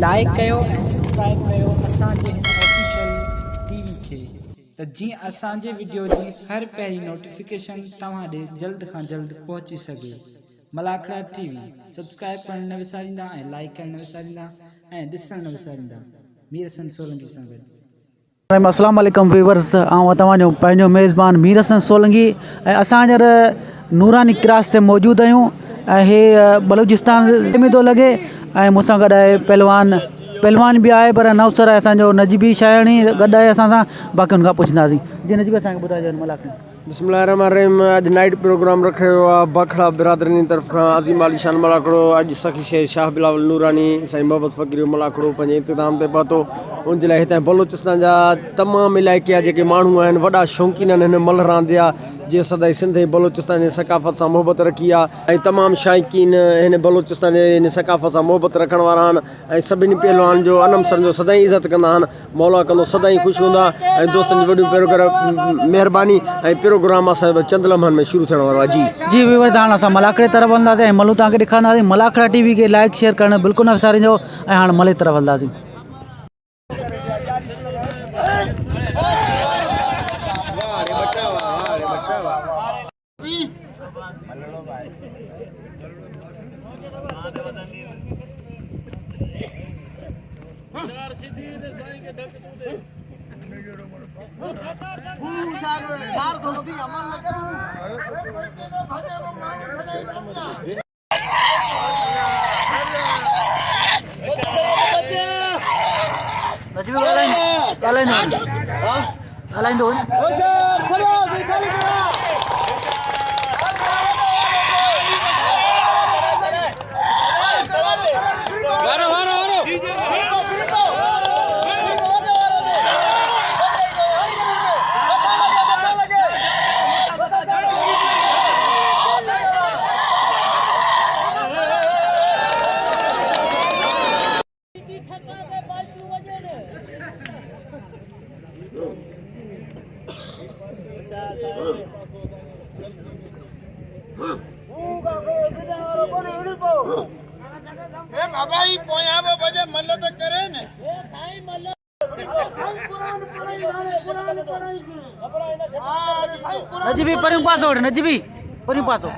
Like कयो ऐं subscribe कयो असांजे हिन ऑफिशियल टीवी खे त जीअं असांजे वीडियो जी हर पहिरीं नोटिफिकेशन तव्हां ॾे जल्द खां जल्द पहुची सघे। मलाखड़ा टीवी सब्सक्राइब करण न विसारींदा ऐं लाइक करण न विसारींदा ऐं ॾिसण न विसारींदा। मीर हसन सोलंकी सां गॾु। अस्सलाम वालेकुम व्यूवर्स, आउं तव्हांजो पंहिंजो मेज़बान मीर हसन सोलंकी ऐं असां हींअर नूरानी क्रॉस ते मौजूदु आहियूं ऐं हे बलूचिस्तान में थो लॻे ऐं मूंसां गॾु आहे पहलवान बि आहे पर नवसर आहे असांजो नजीबी शायणी गॾु आहे असां सां। बाक़ी हुनखां पुछंदासीं। जी नजीबी असांखे ॿुधाइजो मलाखड़ा। बिस्मिल्लाहिर्रहमानिर्रहीम। अॼु नाइट प्रोग्राम रखियो आहे बखड़ा बिरादरी तरफ़ खां अज़ीम आली शान मलाखड़ो। अॼु सखी शे शाह बिलावल नूरानी साईं मोहम्मद फ़कीर मलाखड़ो पंहिंजे इख़्तिताम ते पहुतो। उन जे लाइ हितां बलूचिस्तान जा तमामु इलाइक़े जा जेके माण्हू आहिनि वॾा शौक़ीन आहिनि हिन मल रांदि जा, जीअं सदाई सिंध बलूचिस्तान जी सकाफ़त सां मोहबत रखी आहे ऐं तमामु शाइक़ीन हिन बलूचिस्तान जे हिन सकाफ़त सां मोहबत रखण वारा आहिनि ऐं सभिनी पहलवान जो अनमसर जो सदाई इज़त कंदा आहिनि। मौला कंदो सदाई ख़ुशि हूंदा ऐं दोस्तनि जी वॾियूं महिरबानी ऐं प्रोग्राम असां चंद लम्हनि में शुरू थियण वारो आहे। जी हाणे असां मलाखड़े तरफ़ हलंदासीं ऐं मलू तव्हांखे ॾेखारींदासीं। मलाखड़ा टीवी खे लाइक शेयर करणु बिल्कुलु न विसारिजो ऐं हाणे मले तरफ़ हलंदासीं। नजीबी परियों पासो नजीबी परियों पासो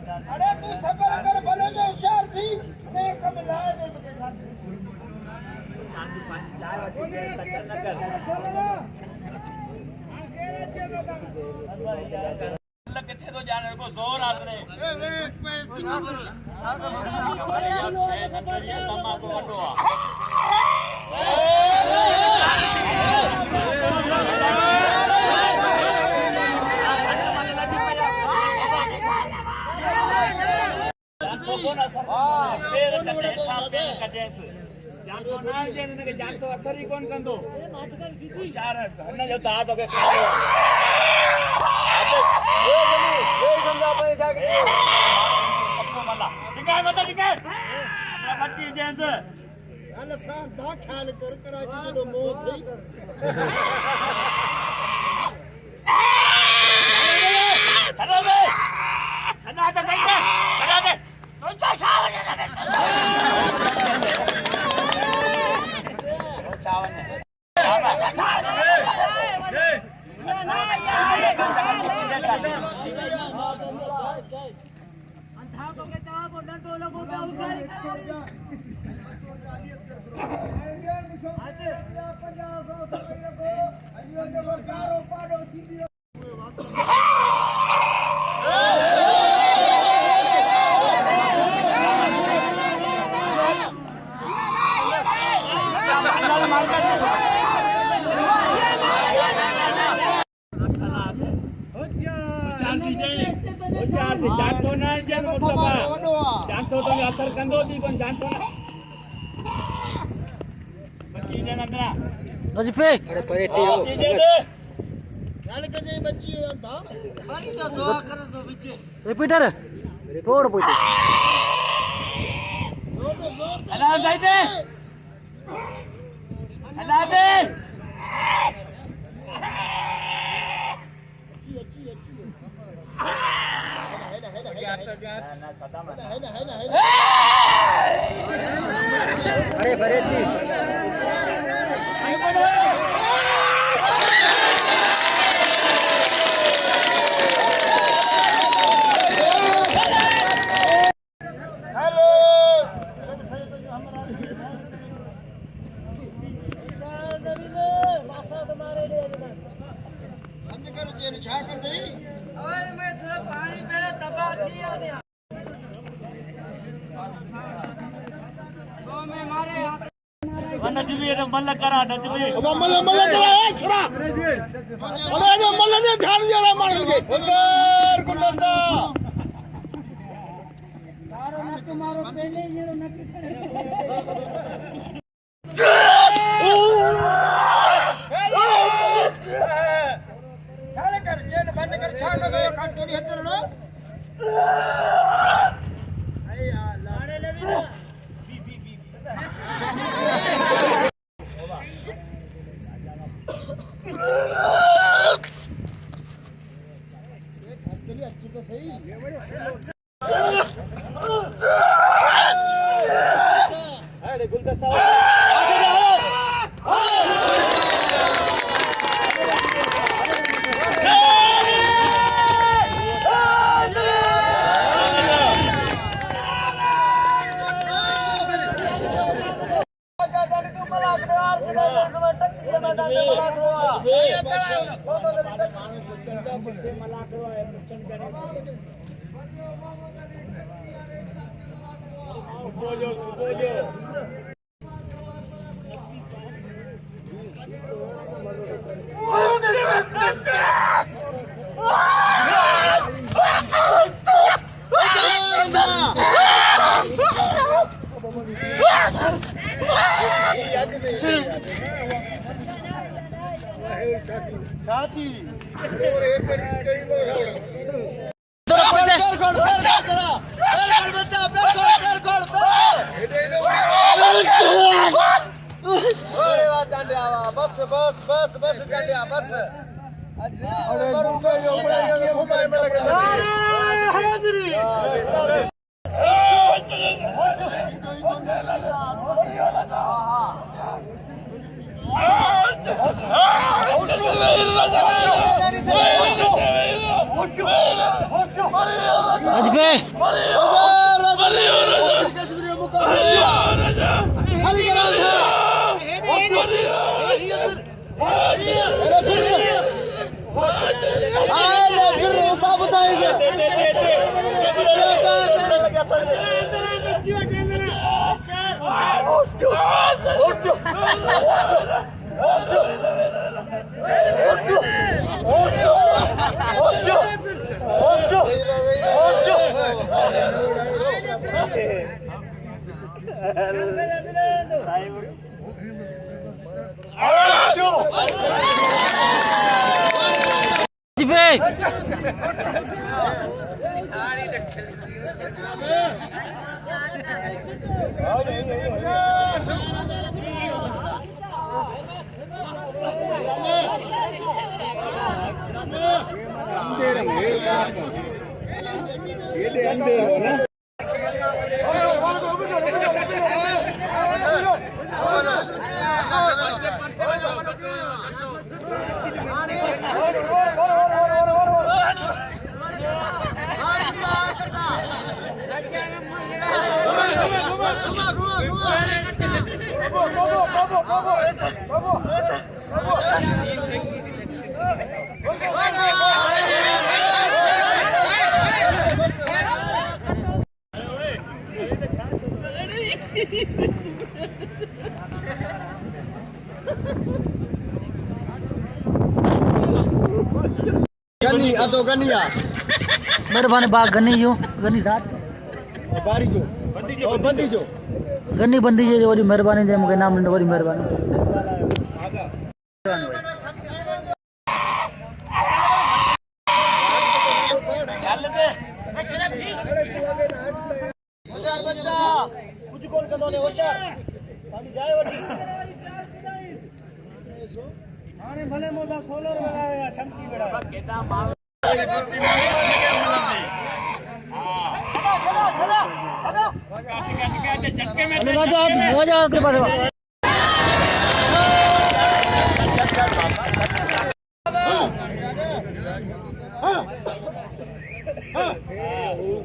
अरे तू सफर कर भले जो होशियार थी ने कम लाए ने किथे तो जाने को जोर आदने जानतो असर ही कोन कंदो चार हन जो ता तो के समझा पैसा के मला ठिकाय मत ठिकाय बच्ची जेंस हल सान दा ख्याल कर कराची जो मौत थई चलो बे खना दे खना दे तो चावन जानतो ना जन मुस्तफा जानतो तो असर कंदो दी कोन जानतो ना बच्ची ने अंदर नजफे बच्ची दे दे चल के जे बच्ची दा बड़ी तो दुआ कर दो बीच रिपीटर थोड़ पोइते हला जाई दे हला दे अच्छी अरे फरेदी हेलो हम कर जे छा कर दई ओए मैं थोड़ा पानी मेरे दबा दिया तो मैं मारे नजबी तो मल्ल करा नजबी मल्ल करा ए छुरा अरे जो मल्ल ने ध्यान दिया मार के गुलदार गुलदस्ता मारो न तुम्हारो पहले ये न ख्याल कर जेल बंद कर छा कर खास कोनी हत्तर रो अरे यार लाड़े लेवी ना ये खास के लिए अच्छी तो सही अरे गुलदस्ता साथी और एक कड़ी बस बस बस बस जांडिया बस अरे मुंगा यो बड़े के मुंगा में लगा अजबे गनी अदो गनिया मेहरबानी बाग गनी जो गनी साथ बारी जो बंदी जो गनी बंदी जे वरी मेहरबानी जे मूंखे नाम ॾिनो वरी मेहरबानी बच्चा कुछ कोन कंदो ने होशियार पानी जाए वठी हाणे भले मोदा सोलर लगाया या शमसी लगाया केदा माल झटके में राजा कृपा से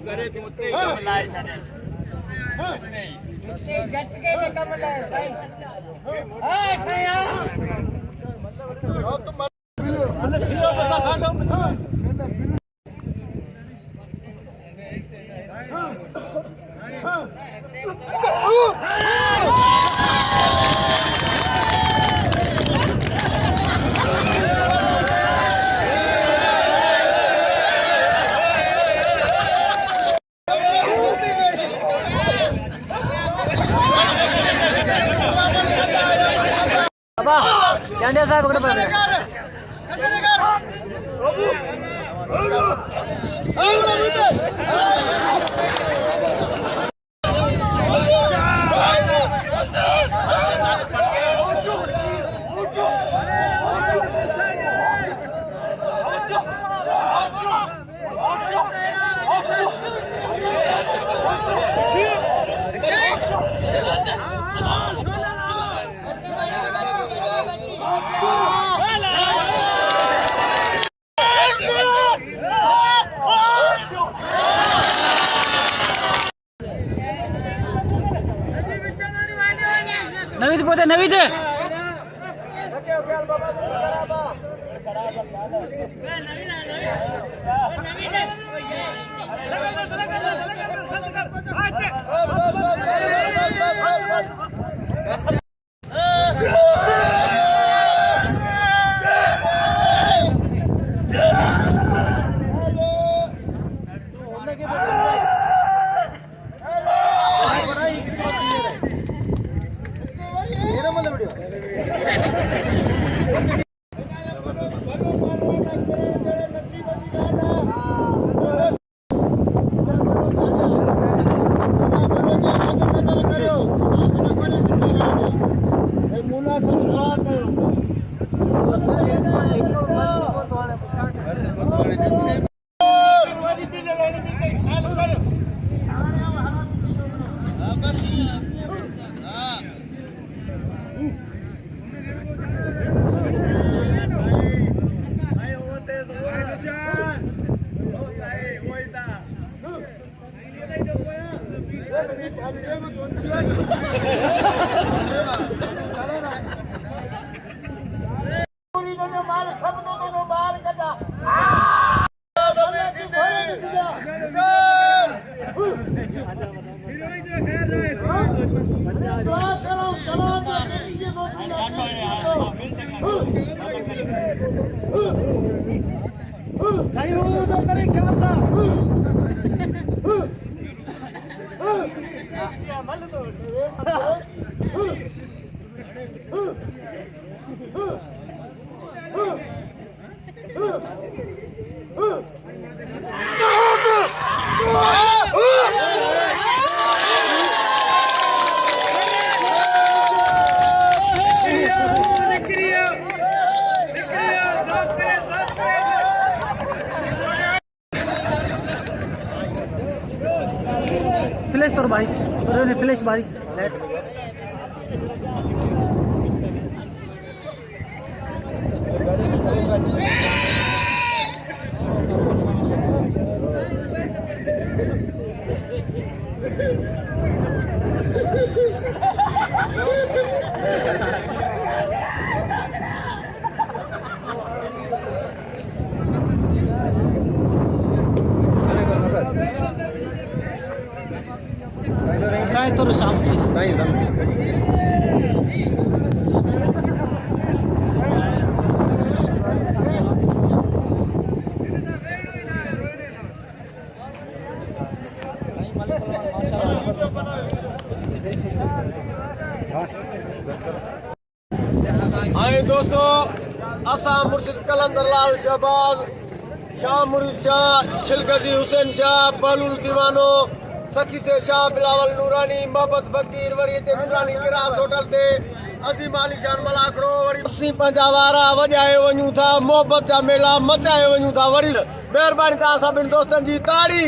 करे तो उते कम लाए छने झटके में कम लाए सही हां सही क्या साहब पकड़ पड़ रहे नवीद पोते नवीद माल सब तो बाल कटा फ्लैश तो बारिश तो ने फ्लैश बारिश शायद तो शाम थी हाय दोस्तों असा मुर्शिद कलंदर लाल शहबाज शाह मुरीद शाह छिलगजी हुसैन शाह बलुल दीवानो सखी से शाह बिलावल नूरानी मोहब्बत फकीर वरी ते नूरानी किरास होटल ते अजीम आलीशान मलाकड़ो वरी असी पंजा वारा वजाए वञूं था मोहब्बत जा मेला मचाए वञूं था वरी महिरबानी तव्हां सभिनी दोस्तनि जी ताड़ी